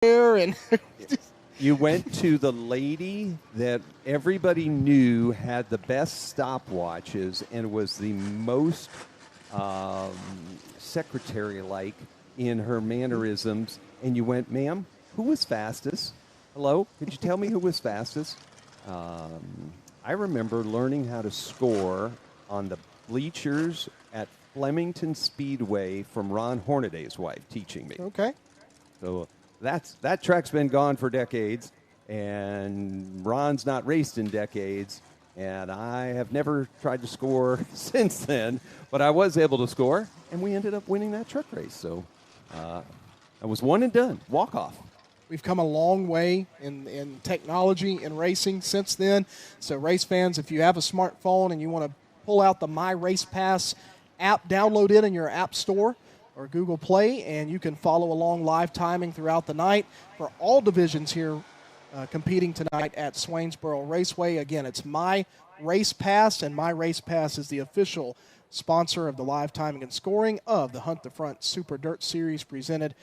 there, and You went to the lady that everybody knew had the best stopwatches and was the most secretary-like in her mannerisms, and you went, ma'am, who was fastest? Hello? Could you tell me who was fastest? I remember learning how to score on the bleachers at Flemington Speedway from Ron Hornaday's wife teaching me. Okay. So that track's been gone for decades, and Ron's not raced in decades, and I have never tried to score since then, but I was able to score, and we ended up winning that truck race. So I was one and done, walk off. We've come a long way in technology and racing since then. So race fans, if you have a smartphone and you want to pull out the My Race Pass app, download it in your app store or Google Play, and you can follow along live timing throughout the night for all divisions here competing tonight at Swainsboro Raceway. Again, it's My Race Pass, and My Race Pass is the official sponsor of the live timing and scoring of the Hunt the Front Super Dirt Series presented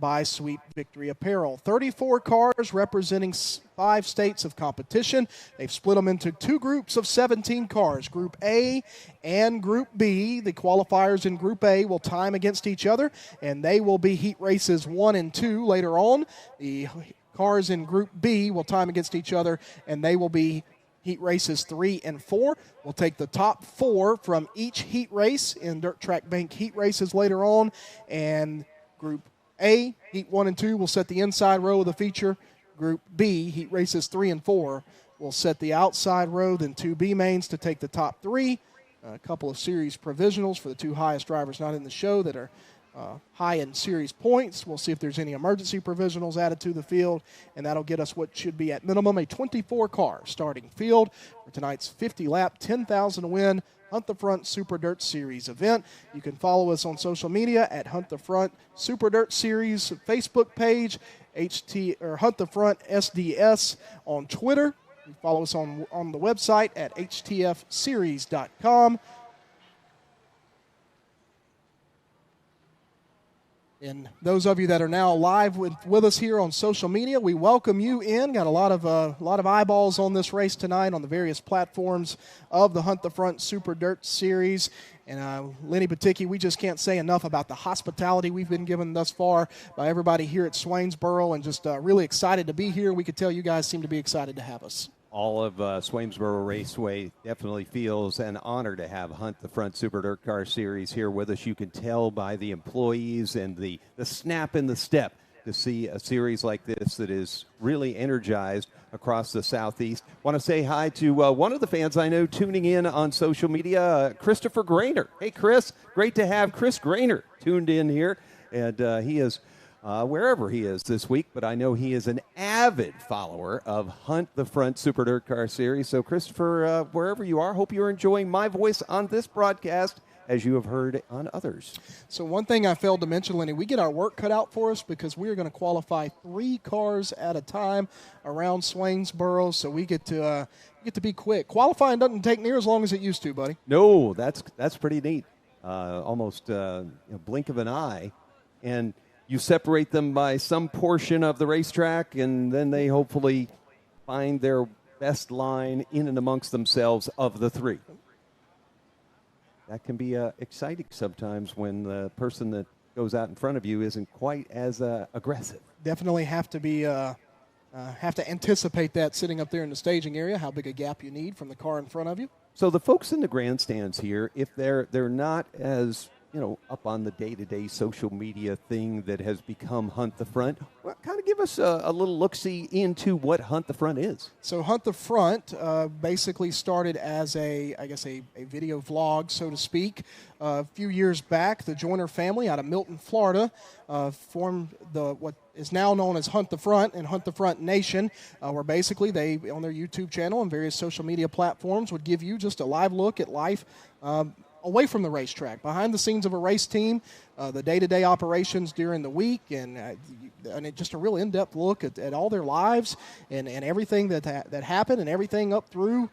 by Sweet Victory Apparel. 34 cars representing 5 states of competition. They've split them into 2 groups of 17 cars, Group A and Group B. The qualifiers in Group A will time against each other, and they will be heat races 1 and 2 later on. The cars in Group B will time against each other, and they will be heat races 3 and 4. We'll take the top 4 from each heat race in dirt track bank heat races later on, and Group A, Heat 1 and 2, will set the inside row of the feature. Group B, Heat Races 3 and 4, will set the outside row, then 2 B mains to take the top 3. A couple of series provisionals for the 2 highest drivers not in the show that are high in series points. We'll see if there's any emergency provisionals added to the field, and that'll get us what should be at minimum a 24-car starting field for tonight's 50-lap, 10,000 to win Hunt the Front Super Dirt Series event. You can follow us on social media at Hunt the Front Super Dirt Series Facebook page, Hunt the Front SDS on Twitter. You follow us on the website at htfseries.com. And those of you that are now live with us here on social media, we welcome you in. Got a lot of eyeballs on this race tonight on the various platforms of the Hunt the Front Super Dirt Series. And Lenny Baticki, we just can't say enough about the hospitality we've been given thus far by everybody here at Swainsboro, and just really excited to be here. We could tell you guys seem to be excited to have us. All of Swainsboro Raceway definitely feels an honor to have Hunt the Front Super Dirt Car Series here with us. You can tell by the employees and the snap in the step to see a series like this that is really energized across the Southeast. Want to say hi to one of the fans I know tuning in on social media, Christopher Grainer. Hey, Chris, great to have Chris Grainer tuned in here. And he is wherever he is this week, but I know he is an avid follower of Hunt the Front Super Dirt Car Series. So, Christopher, wherever you are, hope you're enjoying my voice on this broadcast as you have heard on others. So one thing I failed to mention, Lenny, we get our work cut out for us because we are going to qualify 3 cars at a time around Swainsboro, so we get to be quick. Qualifying doesn't take near as long as it used to, buddy. No, that's pretty neat. Almost a blink of an eye, and you separate them by some portion of the racetrack, and then they hopefully find their best line in and amongst themselves of the 3. That can be exciting sometimes when the person that goes out in front of you isn't quite as aggressive. Definitely have to anticipate that sitting up there in the staging area, how big a gap you need from the car in front of you. So the folks in the grandstands here, if they're not as up on the day-to-day social media thing that has become Hunt the Front, well, kind of give us a little look-see into what Hunt the Front is. So Hunt the Front basically started as a video vlog, so to speak. A few years back, the Joyner family out of Milton, Florida, formed what is now known as Hunt the Front and Hunt the Front Nation, where basically they, on their YouTube channel and various social media platforms, would give you just a live look at life away from the racetrack, behind the scenes of a race team, the day-to-day operations during the week, and just a real in-depth look at all their lives and everything that happened and everything up through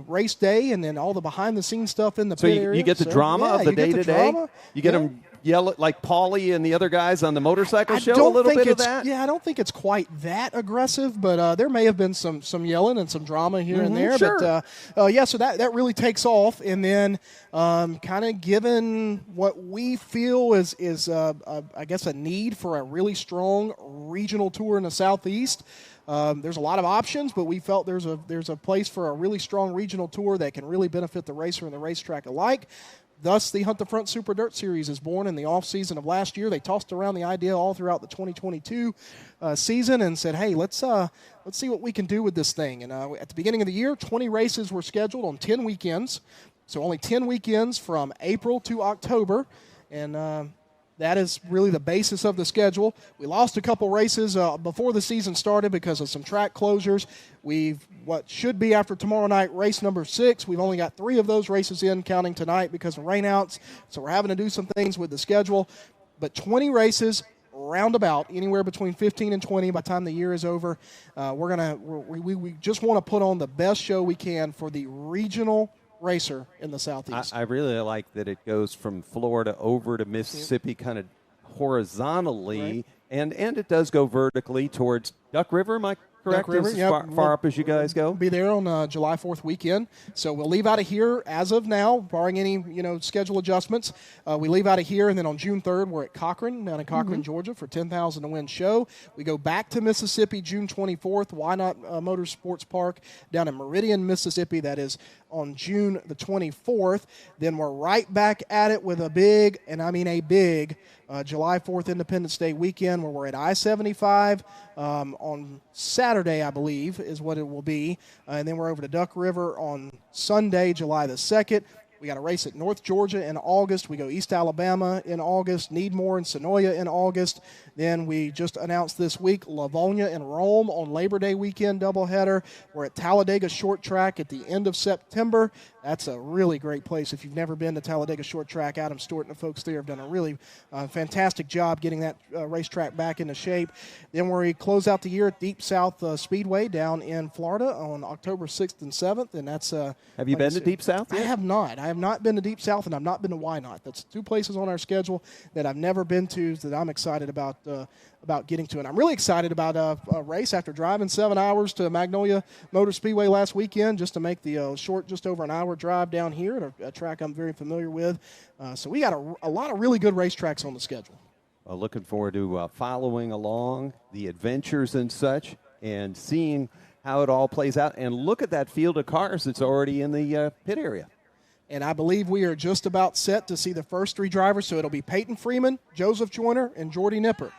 race day, and then all the behind-the-scenes stuff in the pit area. You get the drama of the day-to-day? You get them yell like Paulie and the other guys on the motorcycle show, a little bit of that? Yeah, I don't think it's quite that aggressive, but there may have been some yelling and some drama here and there. Sure. But so that really takes off, and then kind of given what we feel is I guess a need for a really strong regional tour in the Southeast. There's a lot of options, but we felt there's a place for a really strong regional tour that can really benefit the racer and the racetrack alike. Thus, the Hunt the Front Super Dirt Series is born in the off-season of last year. They tossed around the idea all throughout the 2022 season and said, hey, let's see what we can do with this thing. And at the beginning of the year, 20 races were scheduled on 10 weekends. So only 10 weekends from April to October. And that is really the basis of the schedule. We lost a couple races before the season started because of some track closures. What should be after tomorrow night, race number 6, we've only got 3 of those races in, counting tonight because of rainouts. So we're having to do some things with the schedule. But 20 races, roundabout, anywhere between 15 and 20 by the time the year is over. We just want to put on the best show we can for the regional racer in the Southeast. I really like that it goes from Florida over to Mississippi kind of horizontally, right. and it does go vertically towards Duck River, am I correct? Duck River, as far up as you guys go? We'll be there on July 4th weekend. So we'll leave out of here as of now, barring any schedule adjustments. We leave out of here, and then on June 3rd, we're at Cochran, down in Cochran, Georgia, for $10,000 to win show. We go back to Mississippi June 24th, Why Not Motorsports Park, down in Meridian, Mississippi. That is on June the 24th. Then we're right back at it with a big, and I mean a big, July 4th Independence Day weekend where we're at I-75 on Saturday, I believe, is what it will be. And then we're over to Duck River on Sunday, July the 2nd. We got a race at North Georgia in August. We go East Alabama in August, Needmore and Sonoya in August. Then we just announced this week Livonia and Rome on Labor Day weekend doubleheader. We're at Talladega Short Track at the end of September. That's a really great place. If you've never been to Talladega Short Track, Adam Stewart and the folks there have done a really fantastic job getting that racetrack back into shape. Then we close out the year at Deep South Speedway down in Florida on October 6th and 7th. And that's have you been to Deep South yet? I have not. I have not been to Deep South, and I've not been to Why Not. That's 2 places on our schedule that I've never been to that I'm excited about getting to. And I'm really excited about a race after driving 7 hours to Magnolia Motor Speedway last weekend just to make the short, just over an hour drive down here at a track I'm very familiar with. So we got a lot of really good racetracks on the schedule. Well, looking forward to following along the adventures and such and seeing how it all plays out. And look at that field of cars that's already in the pit area. And I believe we are just about set to see the first 3 drivers. So it'll be Peyton Freeman, Joseph Joyner, and Jordy Nipper.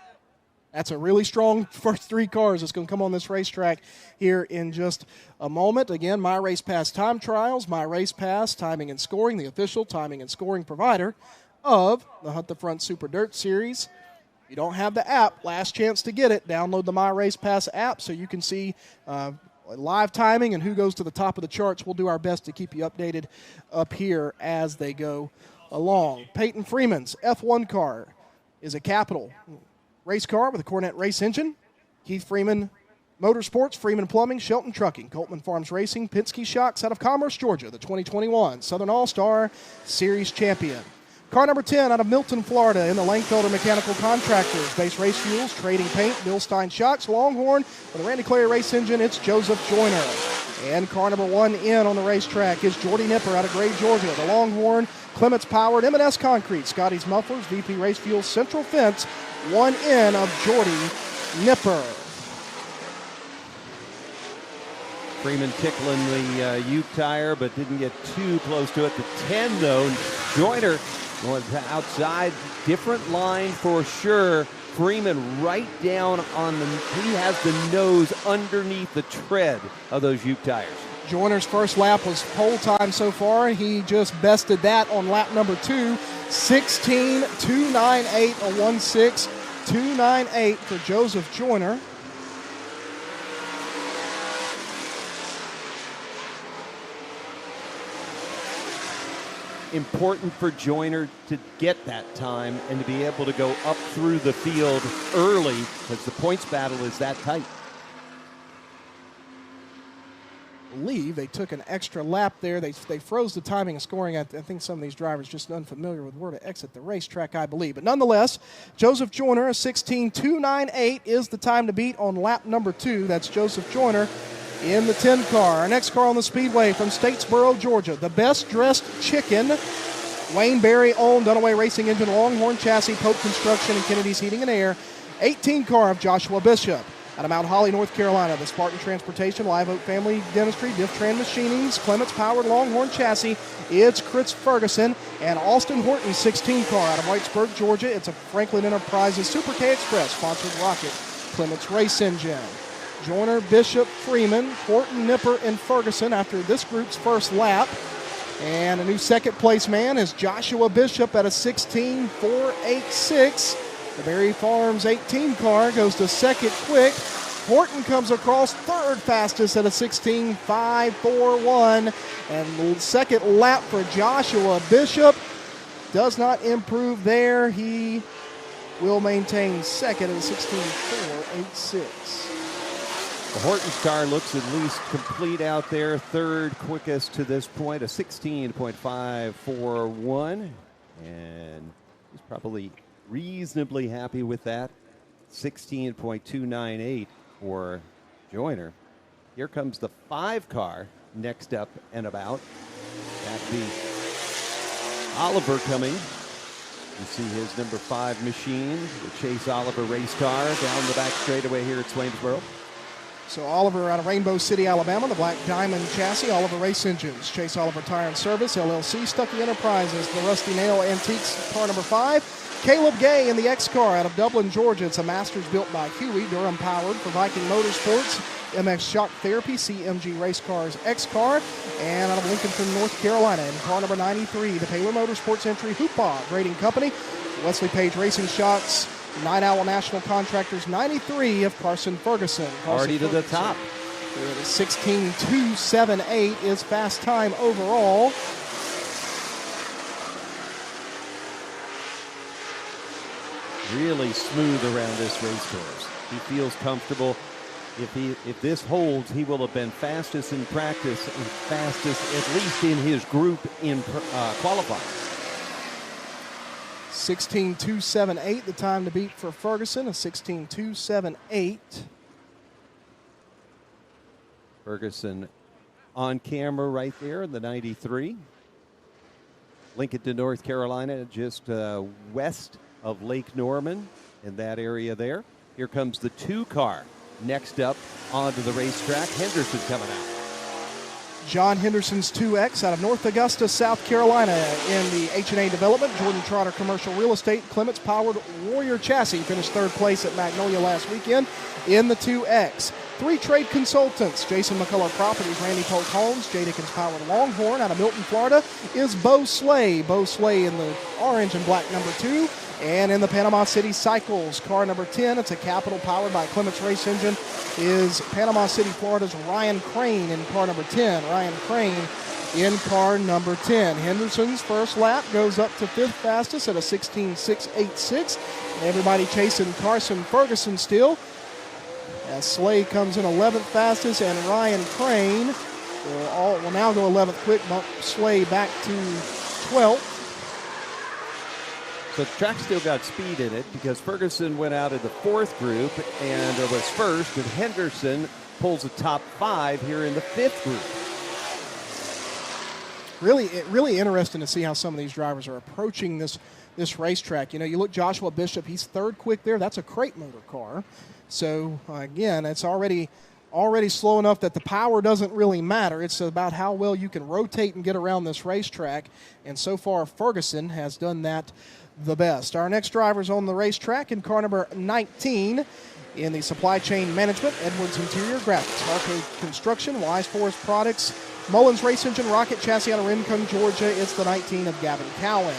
That's a really strong first 3 cars that's going to come on this racetrack here in just a moment. Again, My Race Pass Time Trials, My Race Pass Timing and Scoring, the official timing and scoring provider of the Hunt the Front Super Dirt Series. If you don't have the app, last chance to get it. Download the My Race Pass app so you can see live timing and who goes to the top of the charts. We'll do our best to keep you updated up here as they go along. Peyton Freeman's F1 car is a Capital race car with a Cornet race engine. Keith Freeman Motorsports, Freeman Plumbing, Shelton Trucking, Coltman Farms Racing, Penske Shocks out of Commerce, Georgia, the 2021 Southern All-Star Series champion. Car number 10 out of Milton, Florida, in the Langfelder Mechanical Contractors, Base Race Fuels, Trading Paint, Bill Stein Shocks, Longhorn, with a Randy Clary race engine, it's Joseph Joyner. And car number 1 in on the racetrack is Jordy Nipper out of Gray, Georgia, the Longhorn, Clements Powered, M&S Concrete, Scotty's Mufflers, VP Race Fuels, Central Fence, 1 in of Jordy Nipper. Freeman tickling the Ute tire, but didn't get too close to it. The 10, though, Joyner going outside, different line for sure. Freeman right down on he has the nose underneath the tread of those Ute tires. Joyner's first lap was pole time so far. He just bested that on lap number 2. 16.298, a 1.6.298 for Joseph Joyner. important for Joyner to get that time and to be able to go up through the field early because the points battle is that tight. I believe they took an extra lap there. They froze the timing of scoring. I think some of these drivers just unfamiliar with where to exit the racetrack, I believe. But nonetheless, Joseph Joyner, a 16.298 is the time to beat on lap number 2. That's Joseph Joyner in the 10 car. Our next car on the speedway from Statesboro, Georgia, the best dressed chicken. Wayne Berry owned Dunaway Racing Engine, Longhorn Chassis, Pope Construction, and Kennedy's Heating and Air. 18 car of Joshua Bishop. Out of Mount Holly, North Carolina, the Spartan Transportation, Live Oak Family Dentistry, Diftran Machinings, Clements Powered Longhorn Chassis. It's Chris Ferguson and Austin Horton, 16 car out of Whitesburg, Georgia. It's a Franklin Enterprises Super K Express sponsored rocket. Clements Race Engine. Joyner, Bishop, Freeman, Horton, Nipper, and Ferguson after this group's first lap. And a new second place man is Joshua Bishop at a 16.486. The Berry Farms 18 car goes to second quick. Horton comes across third fastest at a 16.541. And the second lap for Joshua Bishop does not improve there. He will maintain second at a 16.486. The Horton's car looks at least complete out there. Third quickest to this point, a 16.541. And he's probably reasonably happy with that. 16.298 for Joyner. Here comes the 5 car next up and about. That'd be Oliver coming. You see his number 5 machine, the Chase Oliver race car down the back straightaway here at Swainsboro. So Oliver out of Rainbow City, Alabama, the Black Diamond chassis, Oliver Race Engines, Chase Oliver Tire and Service, LLC, Stuckey Enterprises, the Rusty Nail Antiques, car number 5. Caleb Gay in the X car out of Dublin, Georgia. It's a Masters built by Huey, Durham powered for Viking Motorsports, MX Shock Therapy, CMG Race Cars X car, and out of Lincolnton, North Carolina, in car number 93, the Taylor Motorsports Entry Hoopah Grading Company, Wesley Page Racing Shocks, Night Owl National Contractors 93 of Carson Ferguson. Already to the top. 16.278 is fast time overall. Really smooth around this race course. He feels comfortable. If this holds, he will have been fastest in practice and fastest, at least in his group, in qualifying. 16.278, the time to beat for Ferguson, a 16.278. Ferguson on camera right there in the 93. Lincoln, North Carolina, just west of Lake Norman in that area there. Here comes the 2 car next up onto the racetrack. Henderson coming out. John Henderson's 2X out of North Augusta, South Carolina in the H&A Development, Jordan Trotter Commercial Real Estate, Clements Powered Warrior Chassis finished third place at Magnolia last weekend in the 2X. 3 trade consultants, Jason McCullough Properties, Randy Polk Homes, J. Dickens Powered Longhorn out of Milton, Florida is Bo Slay. Bo Slay in the orange and black number 2. And in the Panama City Cycles, car number 10, it's a Capital powered by Clements Race Engine, is Panama City, Florida's Ryan Crane in car number 10. Ryan Crane in car number 10. Henderson's first lap goes up to 5th fastest at a 16.686. Everybody chasing Carson Ferguson still, as Slay comes in 11th fastest, and Ryan Crane will now go 11th quick, bump Slay back to 12th. So the track still got speed in it because Ferguson went out of the 4th group and was first, and Henderson pulls the top 5 here in the 5th group. Really interesting to see how some of these drivers are approaching this racetrack. You know, you look Joshua Bishop, he's 3rd quick there. That's a crate motor car. So, again, it's already slow enough that the power doesn't really matter. It's about how well you can rotate and get around this racetrack. And so far, Ferguson has done that the best. Our next driver's on the racetrack in car number 19 in the supply chain management, Edwards Interior Graphics, Arcade Construction, Wise Forest Products, Mullins Race Engine, Rocket Chassis out of Rincon, Georgia. It's the 19 of Gavin Cowan.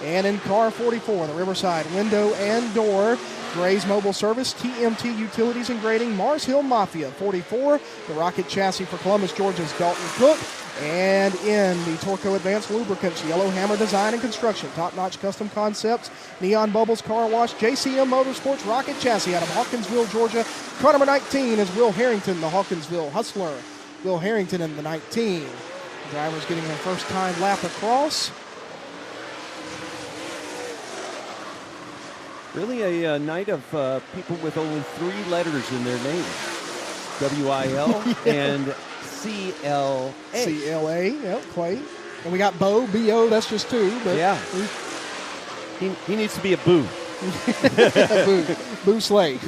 And in car 44, the Riverside Window and Door, Gray's Mobile Service, TMT Utilities and Grading, Mars Hill Mafia 44, the Rocket Chassis for Columbus, Georgia's Dalton Cook, and in the Torco Advanced Lubricants, Yellow Hammer Design and Construction, Top Notch Custom Concepts, Neon Bubbles Car Wash, JCM Motorsports, Rocket Chassis out of Hawkinsville, Georgia. Car number 19 is Will Harrington, the Hawkinsville Hustler. Will Harrington in the 19. The driver's getting their first time lap across. Really a night of people with only 3 letters in their name. W-I-L and C-L-A. C-L-A, yep, Clay. And we got Bo, B-O, that's just 2. But yeah. He needs to be a Boo. Boo Slade.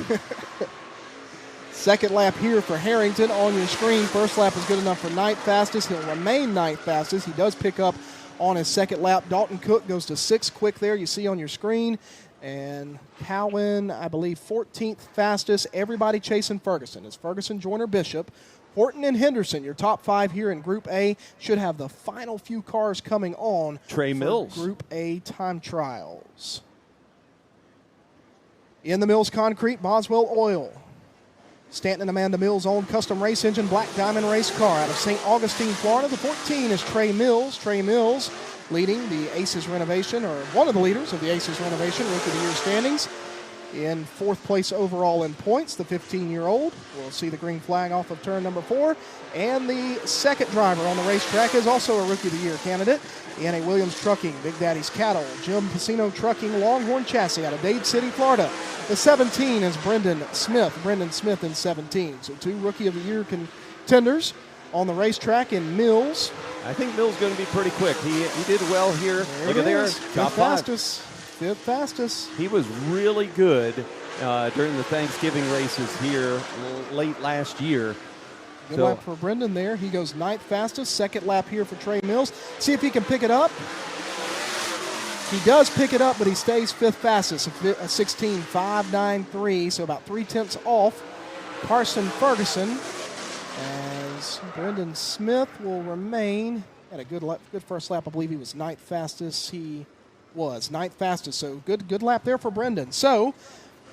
Second lap here for Harrington on your screen. First lap is good enough for ninth fastest. He'll remain ninth fastest. He does pick up on his second lap. Dalton Cook goes to 6th quick there. You see on your screen. And Cowan, I believe, 14th fastest. Everybody chasing Ferguson. It's Ferguson, Joyner, Bishop. Horton and Henderson, your top 5 here in Group A, should have the final few cars coming on Trey Mills. Group A time trials. In the Mills Concrete, Boswell Oil. Stanton and Amanda Mills' own custom race engine Black Diamond race car out of St. Augustine, Florida. The 14 is Trey Mills. Trey Mills leading the Aces renovation, or one of the leaders of the Aces renovation, Rookie of the Year standings. In 4th place overall in points, the 15-year-old. We'll see the green flag off of turn number 4. And the second driver on the racetrack is also a Rookie of the Year candidate in a Williams Trucking, Big Daddy's Cattle, Jim Casino Trucking, Longhorn Chassis out of Dade City, Florida. The 17 is Brendan Smith. Brendan Smith in 17. So 2 Rookie of the Year contenders on the racetrack in Mills. I think Mills going to be pretty quick. He did well here. Look at there. Top 5. Fifth fastest. He was really good during the Thanksgiving races here late last year. Good lap for Brendan there. He goes 9th fastest. Second lap here for Trey Mills. See if he can pick it up. He does pick it up, but he stays 5th fastest, a 16.593, so about 3/10 off Carson Ferguson, as Brendan Smith will remain. Had a good first lap. I believe he was 9th fastest. He was 9th fastest, so good lap there for Brendan. So,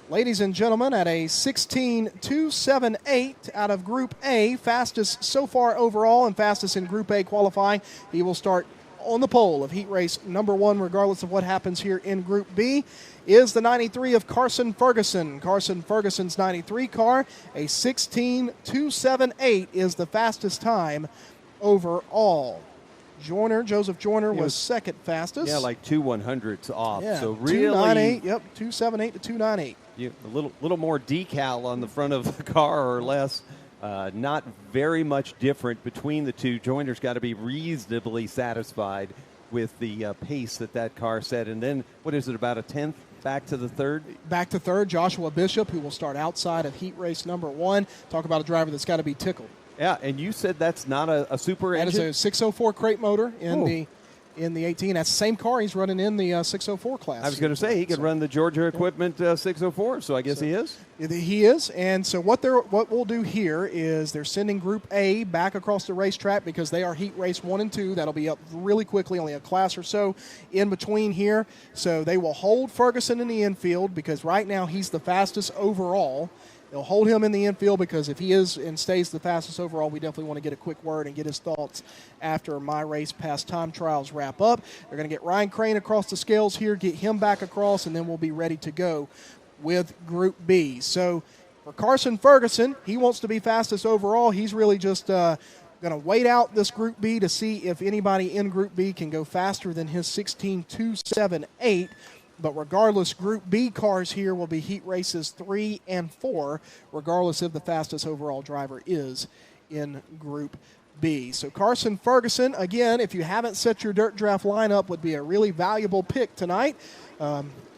ladies and gentlemen, at a 16.278 out of Group A, fastest so far overall and fastest in Group A qualifying, he will start on the pole of heat race number 1, regardless of what happens here in Group B, is the 93 of Carson Ferguson. Carson Ferguson's 93 car, a 16.278 is the fastest time overall. Joseph Joyner was second fastest. Yeah, like 2 100ths off. Yeah, so really, 298. Yep, 278 to 298. A little more decal on the front of the car or less. Not very much different between the two. Joyner's got to be reasonably satisfied with the pace that car set. And then, what is it, about a 10th back to the 3rd? Back to 3rd, Joshua Bishop, who will start outside of heat race number 1. Talk about a driver that's got to be tickled. Yeah, and you said that's not a super engine? That is a 604 crate motor in the 18. That's the same car he's running in the 604 class. I was going to say he could run the Georgia Equipment 604, so I guess he is. He is, and so what we'll do here is they're sending Group A back across the racetrack because they are heat race 1 and 2. That'll be up really quickly, only a class or so in between here. So they will hold Ferguson in the infield because right now he's the fastest overall. They'll hold him in the infield because if he is and stays the fastest overall, we definitely want to get a quick word and get his thoughts after my race past time trials wrap up. They're going to get Ryan Crane across the scales here, get him back across, and then we'll be ready to go with Group B. So for Carson Ferguson, he wants to be fastest overall. He's really just going to wait out this Group B to see if anybody in Group B can go faster than his 16.278. But regardless, Group B cars here will be heat races 3 and 4, regardless if the fastest overall driver is in Group B. So Carson Ferguson, again, if you haven't set your dirt draft lineup, would be a really valuable pick tonight.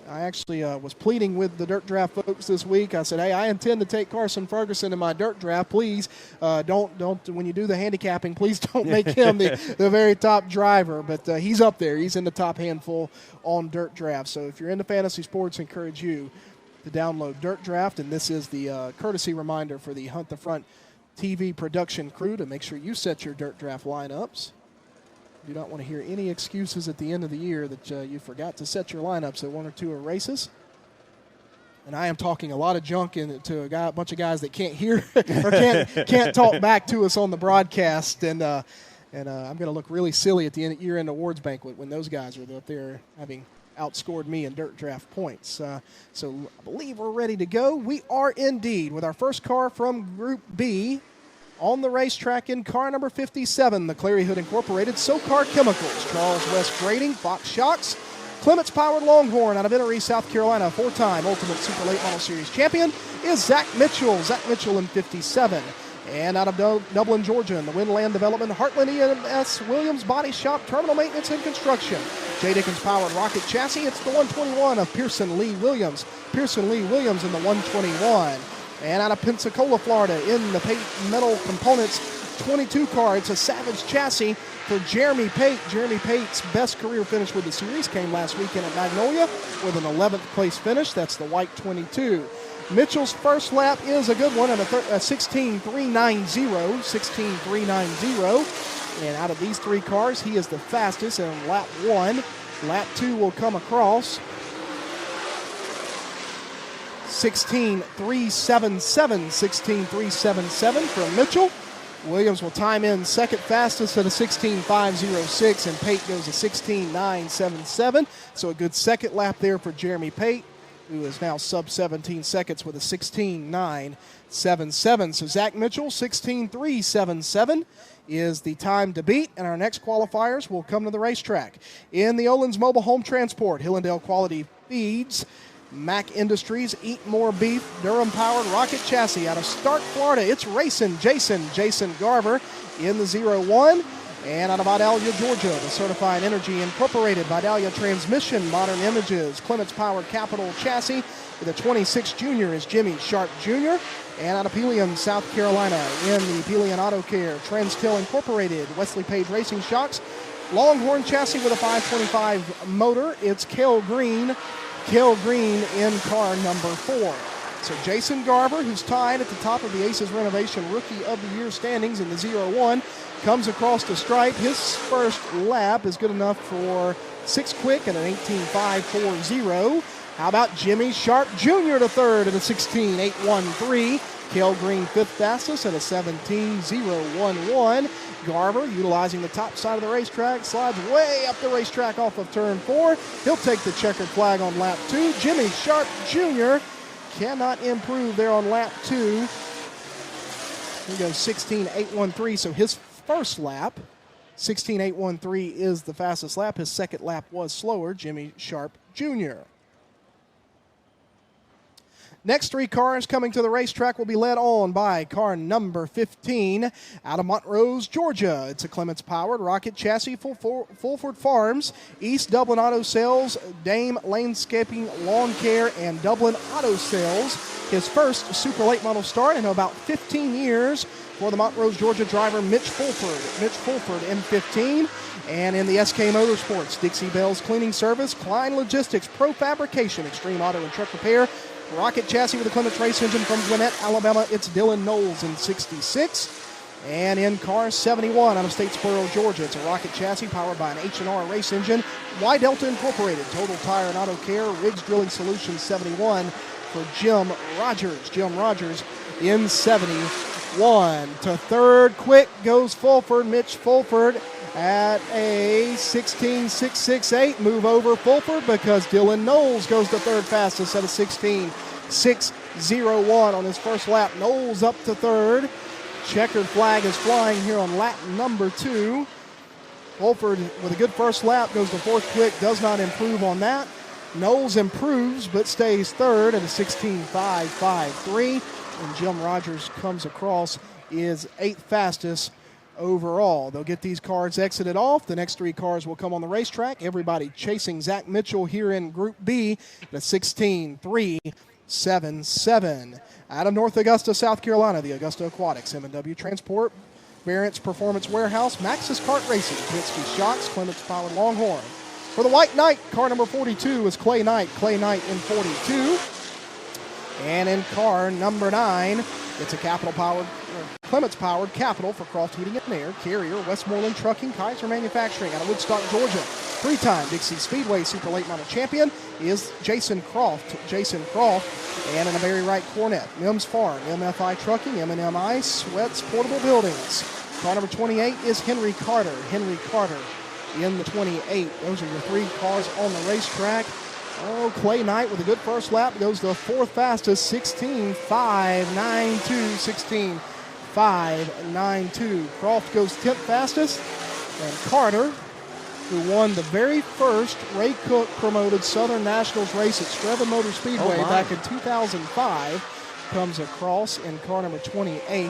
I actually was pleading with the dirt draft folks this week. I said, hey, I intend to take Carson Ferguson in my dirt draft. Please don't when you do the handicapping, please don't make him the very top driver. But he's up there. He's in the top handful on dirt draft. So if you're into fantasy sports, I encourage you to download Dirt Draft. And this is the courtesy reminder for the Hunt the Front TV production crew to make sure you set your dirt draft lineups. Do not want to hear any excuses at the end of the year that you forgot to set your lineups at 1 or 2 races. And I am talking a lot of junk to a bunch of guys that can't hear or can't talk back to us on the broadcast. And I'm going to look really silly at the year-end awards banquet when those guys are up there having outscored me in dirt draft points. So I believe we're ready to go. We are indeed with our first car from Group B on the racetrack in car number 57, the Clary Hood Incorporated SoCar Chemicals, Charles West Grading, Fox Shocks, Clements Powered Longhorn out of Erie, South Carolina, four-time Ultimate Super Late Model Series champion is Zach Mitchell. Zach Mitchell in 57. And out of Dublin, Georgia, in the Windland Development, Heartland EMS Williams Body Shop, Terminal Maintenance and Construction. J. Dickens Powered Rocket Chassis. It's the 121 of Pearson Lee Williams. Pearson Lee Williams in the 121. And out of Pensacola, Florida, in the Metal Components 22 car, it's a Savage chassis for Jeremy Pate. Jeremy Pate's best career finish with the series came last weekend at Magnolia with an 11th place finish. That's the white 22. Mitchell's first lap is a good one at a 16.390. 16.390. And out of these three cars, he is the fastest in lap 1. Lap 2 will come across 16.377. 16.377 from Mitchell. Williams will time in second fastest at a 16.506, and Pate goes to 16.977. So a good second lap there for Jeremy Pate, who is now sub 17 seconds with a 16.977. So Zach Mitchell, 16.377 is the time to beat, and our next qualifiers will come to the racetrack. In the Olin's Mobile Home Transport, Hillendale Quality Feeds, Mac Industries, Eat More Beef, Durham Powered Rocket Chassis out of Stark, Florida. It's racing Jason Garver in the 01. And out of Vidalia, Georgia, the Certified Energy Incorporated, Vidalia Transmission, Modern Images, Clements Powered Capital Chassis. The 26 Junior is Jimmy Sharp Jr. And out of Pelion, South Carolina, in the Pelion Auto Care, Transtill Incorporated, Wesley Page Racing Shocks, Longhorn chassis with a 525 motor. It's Cale Green in car number 4. So Jason Garver, who's tied at the top of the Aces Renovation Rookie of the Year standings in the 01, comes across the stripe. His first lap is good enough for 6 quick and an 18.540. How about Jimmy Sharp Jr. to third at a 16.813. Cale Green fifth fastest at a 17.011. Garver, utilizing the top side of the racetrack, slides way up the racetrack off of turn 4. He'll take the checkered flag on lap 2. Jimmy Sharp Jr. cannot improve there on lap 2. He goes 16.813, so his first lap, 16.813 is the fastest lap. His second lap was slower, Jimmy Sharp Jr. Next three cars coming to the racetrack will be led on by car number 15 out of Montrose, Georgia. It's a Clements Powered Rocket Chassis, Fulford Farms, East Dublin Auto Sales, Dame Landscaping Lawn Care, and Dublin Auto Sales. His first super late model start in about 15 years for the Montrose, Georgia driver Mitch Fulford. Mitch Fulford, M15. And in the SK Motorsports, Dixie Bells Cleaning Service, Klein Logistics, Pro Fabrication, Extreme Auto and Truck Repair, Rocket Chassis with a Clements race engine from Gwinnett, Alabama. It's Dylan Knowles in 66. And in car 71 out of Statesboro, Georgia, it's a Rocket Chassis powered by an H&R race engine. Y Delta Incorporated, Total Tire and Auto Care, Riggs Drilling Solutions 71 for Jim Rogers. Jim Rogers in 71. To third quick goes Fulford, Mitch Fulford at a 16.668. Move over Fulford because Dylan Knowles goes to third fastest at a 16.601 on his first lap. Knowles up to third. Checkered flag is flying here on lap number 2. Fulford with a good first lap goes to fourth quick, does not improve on that. Knowles improves but stays third at a 16.553. And Jim Rogers comes across, is 8th fastest overall. They'll get these cars exited off. The next three cars will come on the racetrack. Everybody chasing Zach Mitchell here in Group B at a 16.377. Out of North Augusta, South Carolina, the Augusta Aquatics, M&W Transport, Variants Performance Warehouse, Maxxis Kart Racing, Penske Shocks, Clements Powered Longhorn. For the White Knight, car number 42 is Clay Knight in 42. And in car number 9, It's a Clements-powered Capital for Croft Heating and Air, Carrier, Westmoreland Trucking, Kaiser Manufacturing out of Woodstock, Georgia. Three-time Dixie Speedway Super Late Model Champion is Jason Croft, and an Barry Wright Cornet. Mims Farm, MFI Trucking, M&M Ice, Sweats Portable Buildings. Car number 28 is Henry Carter in the 28. Those are your three cars on the racetrack. Oh, Clay Knight with a good first lap goes the fourth fastest, 16.592, 16.592. Croft goes 10th fastest, and Carter, who won the very first Ray Cook promoted Southern Nationals race at Strevin Motor Speedway back in 2005, comes across in car number 28.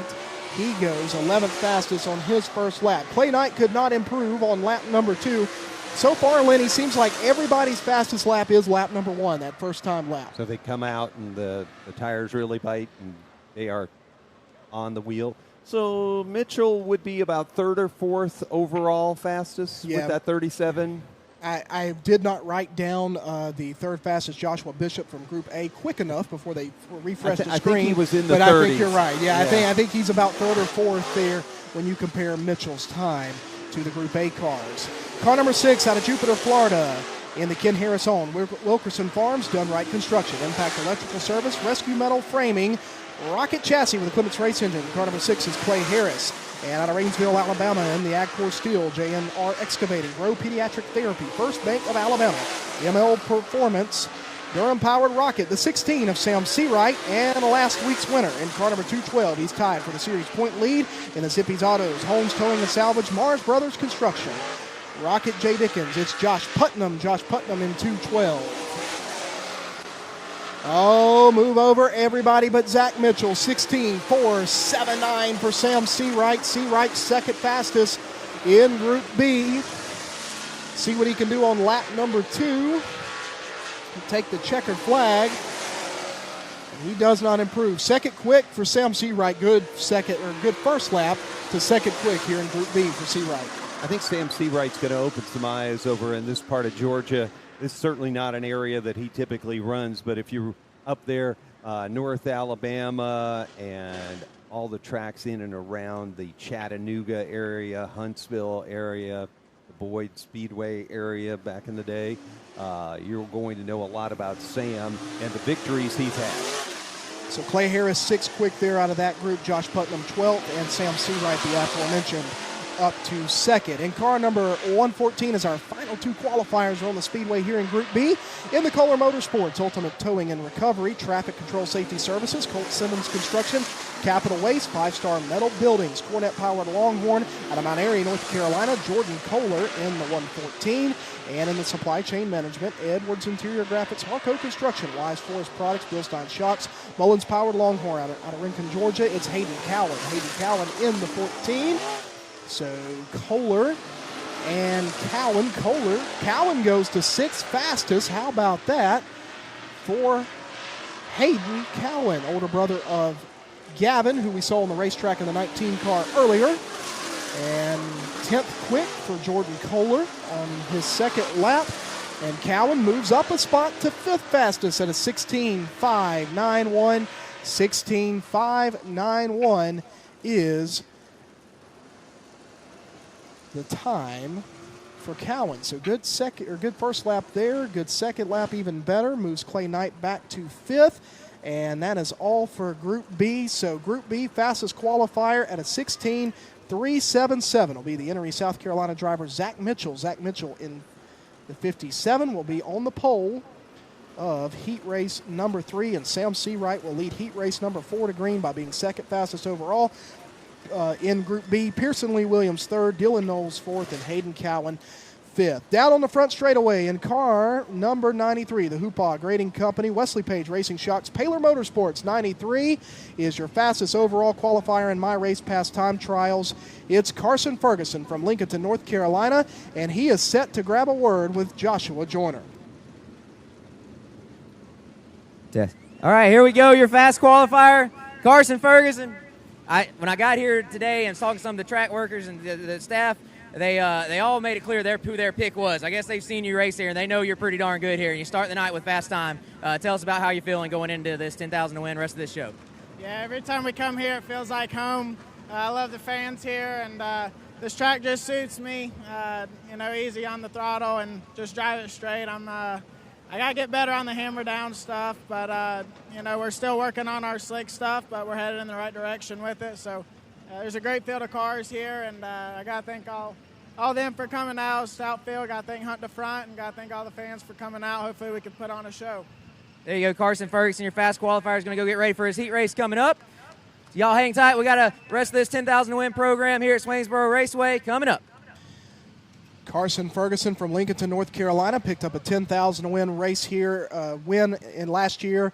He goes 11th fastest on his first lap. Clay Knight could not improve on lap number 2. So far, Lenny, seems like everybody's fastest lap is lap number 1, that first-time lap. So they come out and the tires really bite and they are on the wheel. So Mitchell would be about third or fourth overall fastest with that 37. I did not write down the third fastest Joshua Bishop from Group A quick enough before they refreshed the screen. I think he was in the but 30s. I think you're right. Yeah, I think he's about third or fourth there when you compare Mitchell's time to the Group A cars. Car number 6 out of Jupiter, Florida, in the Ken Harris owned Wilkerson Farms, Done Right Construction, Impact Electrical Service, Rescue Metal Framing, Rocket Chassis with a Clements Race Engine. Car number 6 is Clay Harris. And out of Rainsville, Alabama, in the Agcor Steel, JNR Excavating, Grow Pediatric Therapy, First Bank of Alabama, ML Performance, Durham-powered Rocket, the 16 of Sam Seawright, and last week's winner in car number 212. He's tied for the series point lead in the Zippy's Autos, Holmes Towing and Salvage, Mars Brothers Construction. Rocket J. Dickens, it's Josh Putnam in 212. Oh, move over everybody but Zach Mitchell, 16.479 for Sam Seawright. Seawright second fastest in Group B. See what he can do on lap number 2. Take the checkered flag. He does not improve. Second quick for Sam Seawright. Good first lap to second quick here in Group B for Seawright. I think Sam Seawright's going to open some eyes over in this part of Georgia. It's certainly not an area that he typically runs, but if you're up there, North Alabama and all the tracks in and around the Chattanooga area, Huntsville area, the Boyd Speedway area back in the day, you're going to know a lot about Sam and the victories he's had. So Clay Harris, 6 quick there out of that group. Josh Putnam, 12th, and Sam Seawright, the aforementioned, up to second. And car number 114 is our final 2 qualifiers on the Speedway here in Group B. In the Kohler Motorsports, Ultimate Towing and Recovery, Traffic Control Safety Services, Colt Simmons Construction, Capital Waste, 5-Star Metal Buildings, Cornet-powered Longhorn out of Mount Airy, North Carolina, Jordan Kohler in the 114. And in the Supply Chain Management, Edwards Interior Graphics, Harco Construction, Wise Forest Products, Bilstein Shocks, Mullins-powered Longhorn out of Rincon, Georgia. It's Hayden Cowan. Hayden Cowan in the 14. So Kohler and Cowan. Cowan goes to 6th fastest. How about that for Hayden Cowan, older brother of Gavin, who we saw on the racetrack in the 19 car earlier. And 10th quick for Jordan Kohler on his second lap. And Cowan moves up a spot to 5th fastest at a 16.591. 16.591 is the time for Cowan. So good first lap there. Good second lap, even better. Moves Clay Knight back to 5th. And that is all for Group B. So Group B, fastest qualifier at a 16.377 will be the Inouye, South Carolina driver Zach Mitchell. Zach Mitchell in the 57 will be on the pole of heat race number 3, and Sam Seawright will lead heat race number 4 to green by being second fastest overall. In Group B, Pearson Lee Williams 3rd, Dylan Knowles 4th, and Hayden Cowan 5th. Down on the front straightaway in car number 93, the Hoopaw Grading Company, Wesley Page Racing Shocks, Paler Motorsports. 93 is your fastest overall qualifier in My Race Pass time trials. It's Carson Ferguson from Lincoln, North Carolina, and he is set to grab a word with Joshua Joyner. All right, here we go, your fast qualifier, Carson Ferguson. When I got here today and was talking to some of the track workers and the staff, they all made it clear who their pick was. I guess they've seen you race here, and they know you're pretty darn good here. And you start the night with fast time. Tell us about how you're feeling going into this 10,000 to win rest of this show. Yeah, every time we come here, it feels like home. I love the fans here, and this track just suits me. Easy on the throttle and just drive it straight. I got to get better on the hammer down stuff, but, we're still working on our slick stuff, but we're headed in the right direction with it. So there's a great field of cars here, and I got to thank all them for coming out. Outfield, got to thank Hunt the Front, and got to thank all the fans for coming out. Hopefully we can put on a show. There you go, Carson Ferguson, your fast qualifier, is going to go get ready for his heat race coming up. So y'all hang tight. We got a rest of this 10,000 to win program here at Swainsboro Raceway coming up. Carson Ferguson from Lincolnton, North Carolina, picked up a 10,000 to win race here, win in last year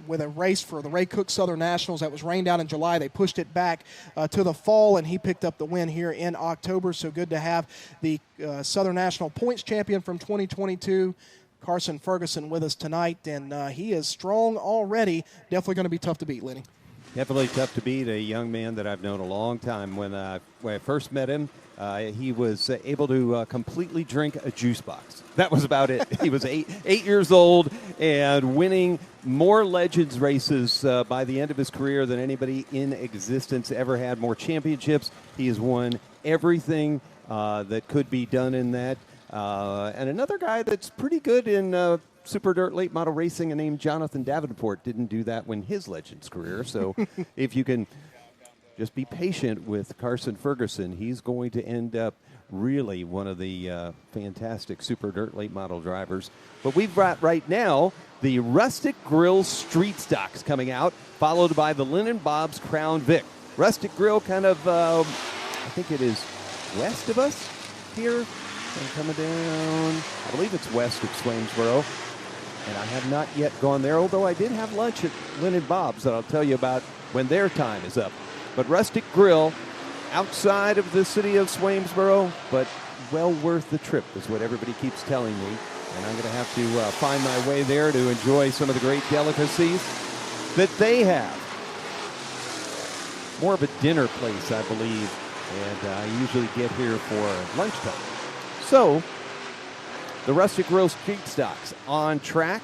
with a race for the Ray Cook Southern Nationals that was rained out in July. They pushed it back to the fall, and he picked up the win here in October. So good to have the Southern National Points Champion from 2022, Carson Ferguson, with us tonight, and he is strong already. Definitely going to be tough to beat, Lenny. Definitely tough to beat. A young man that I've known a long time. When I first met him, he was able to completely drink a juice box. That was about it. He was eight years old and winning more Legends races by the end of his career than anybody in existence ever had. More championships. He has won everything that could be done in that. And another guy that's pretty good in Super Dirt late model racing named Jonathan Davenport didn't do that when his Legends career. So if you can just be patient with Carson Ferguson, he's going to end up really one of the fantastic Super Dirt late model drivers. But we've got right now the Rustic Grill Street Stocks coming out, followed by the Linen Bob's Crown Vic. Rustic Grill kind of, I think it is west of us here. And coming down, I believe it's west of Swainsboro. And I have not yet gone there, although I did have lunch at Linen Bob's that I'll tell you about when their time is up. But Rustic Grill, outside of the city of Swainsboro, but well worth the trip is what everybody keeps telling me. And I'm going to have to find my way there to enjoy some of the great delicacies that they have. More of a dinner place, I believe, and I usually get here for lunchtime. So, the Rustic Grill Street Stocks on track